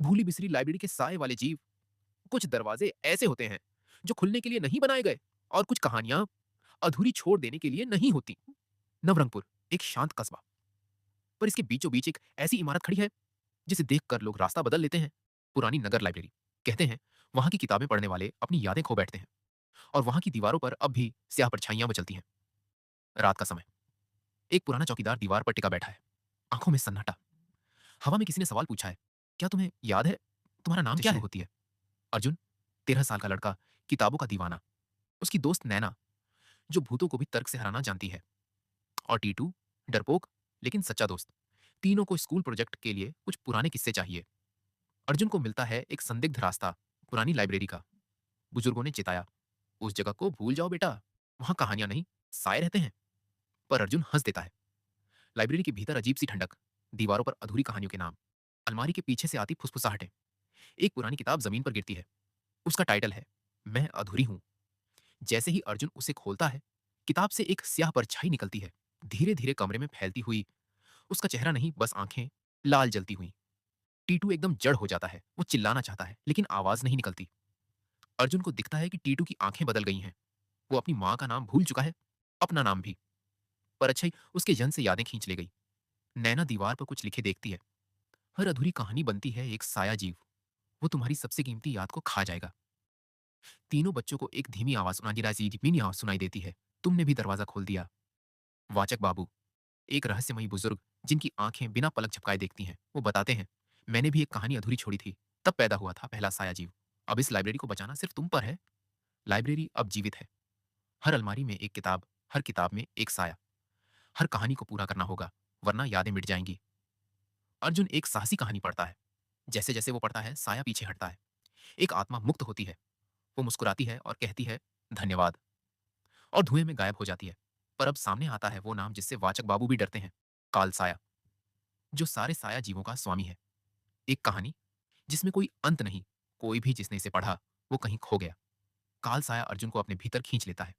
भूली बिसरी लाइब्रेरी के साए वाले जीव। कुछ दरवाजे ऐसे होते हैं जो खुलने के लिए नहीं बनाए गए, और कुछ कहानियां अधूरी छोड़ देने के लिए नहीं होती। नवरंगपुर एक शांत कस्बा, पर इसके बीचों बीच एक ऐसी इमारत खड़ी है जिसे देखकर लोग रास्ता बदल लेते हैं। पुरानी नगर लाइब्रेरी। कहते हैं वहां की किताबें पढ़ने वाले अपनी यादें खो बैठते हैं, और वहां की दीवारों पर अब भी स्याह परछाइयां मचलती हैं। रात का समय। एक पुराना चौकीदार दीवार पर टिका बैठा है, आंखों में सन्नाटा। हवा में किसी ने सवाल पूछा है, क्या तुम्हें याद है तुम्हारा नाम क्या शुरू है? होती है। अर्जुन, 13 साल का लड़का, किताबों का दीवाना। उसकी दोस्त नैना, जो भूतों को भी तर्क से हराना जानती है। और टीटू, डरपोक लेकिन सच्चा दोस्त। तीनों को स्कूल प्रोजेक्ट के लिए कुछ पुराने किस्से चाहिए। अर्जुन को मिलता है एक संदिग्ध रास्ता, पुरानी लाइब्रेरी का। बुजुर्गों ने चिताया, उस जगह को भूल जाओ बेटा, वहां कहानियां नहीं, साए रहते हैं। पर अर्जुन हंस देता है। लाइब्रेरी के भीतर अजीब सी ठंडक, दीवारों पर अधूरी कहानियों के नाम, अलमारी के पीछे से आती फुसफुसाहटें। एक पुरानी किताब जमीन पर गिरती है। उसका टाइटल है मैं अधूरी हूं। जैसे ही अर्जुन उसे खोलता है, किताब से एक स्याह परछाई निकलती है, धीरे धीरे कमरे में फैलती हुई। उसका चेहरा नहीं, बस आंखें, लाल जलती हुई। टीटू एकदम जड़ हो जाता है। वो चिल्लाना चाहता है लेकिन आवाज नहीं निकलती। अर्जुन को दिखता है कि टीटू की आंखें बदल गई हैं। वो अपनी माँ का नाम भूल चुका है, अपना नाम भी। पर अच्छाई उसके जन से यादें खींच ले गई। नैना दीवार पर कुछ लिखे देखती है। हर अधूरी कहानी बनती है एक साया जीव। वो तुम्हारी सबसे कीमती याद को खा जाएगा। तीनों बच्चों को एक धीमी आवाज धीमी आवाज सुनाई देती है। तुमने भी दरवाजा खोल दिया। वाचक बाबू, एक रहस्यमयी बुजुर्ग जिनकी आंखें बिना पलक झपकाए देखती हैं, वो बताते हैं, मैंने भी एक कहानी अधूरी छोड़ी थी। तब पैदा हुआ था पहला साया जीव। अब इस लाइब्रेरी को बचाना सिर्फ तुम पर है। लाइब्रेरी अब जीवित है। हर अलमारी में एक किताब, हर किताब में एक साया। हर कहानी को पूरा करना होगा, वरना यादें मिट जाएंगी। अर्जुन एक साहसी कहानी पढ़ता है। जैसे जैसे वो पढ़ता है, साया पीछे हटता है। एक आत्मा मुक्त होती है। वो मुस्कुराती है और कहती है, धन्यवाद, और धुएं में गायब हो जाती है। पर अब सामने आता है वो नाम जिससे वाचक बाबू भी डरते हैं, काल साया, जो सारे साया जीवों का स्वामी है। एक कहानी जिसमें कोई अंत नहीं। कोई भी जिसने इसे पढ़ा, वो कहीं खो गया। काल साया अर्जुन को अपने भीतर खींच लेता है।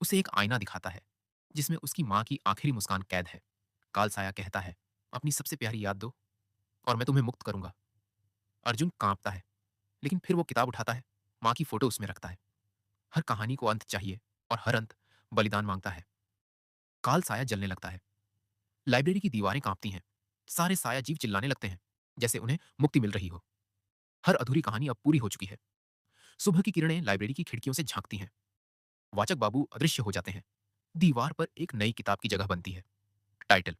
उसे एक आईना दिखाता है जिसमें उसकी माँ की आखिरी मुस्कान कैद है। काल साया कहता है, अपनी सबसे प्यारी याद दो और मैं तुम्हें मुक्त करूंगा। अर्जुन कांपता है, लेकिन फिर वो किताब उठाता है, माँ की फोटो उसमें रखता है। हर कहानी को अंत चाहिए, और हर अंत बलिदान मांगता है। काल साया जलने लगता है। लाइब्रेरी की दीवारें कांपती हैं। सारे साया जीव चिल्लाने लगते हैं, जैसे उन्हें मुक्ति मिल रही हो। हर अधूरी कहानी अब पूरी हो चुकी है। सुबह की किरणें लाइब्रेरी की खिड़कियों से झांकती हैं। वाचक बाबू अदृश्य हो जाते हैं। दीवार पर एक नई किताब की जगह बनती है। टाइटल,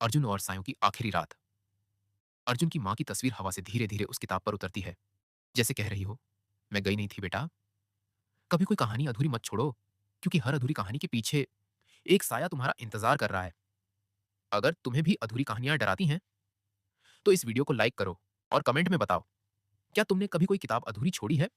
अर्जुन और सायों की आखिरी रात। अर्जुन की माँ की तस्वीर हवा से धीरे धीरे उस किताब पर उतरती है, जैसे कह रही हो, मैं गई नहीं थी बेटा, कभी कोई कहानी अधूरी मत छोड़ो, क्योंकि हर अधूरी कहानी के पीछे एक साया तुम्हारा इंतजार कर रहा है। अगर तुम्हें भी अधूरी कहानियां डराती हैं, तो इस वीडियो को लाइक करो और कमेंट में बताओ, क्या तुमने कभी कोई किताब अधूरी छोड़ी है?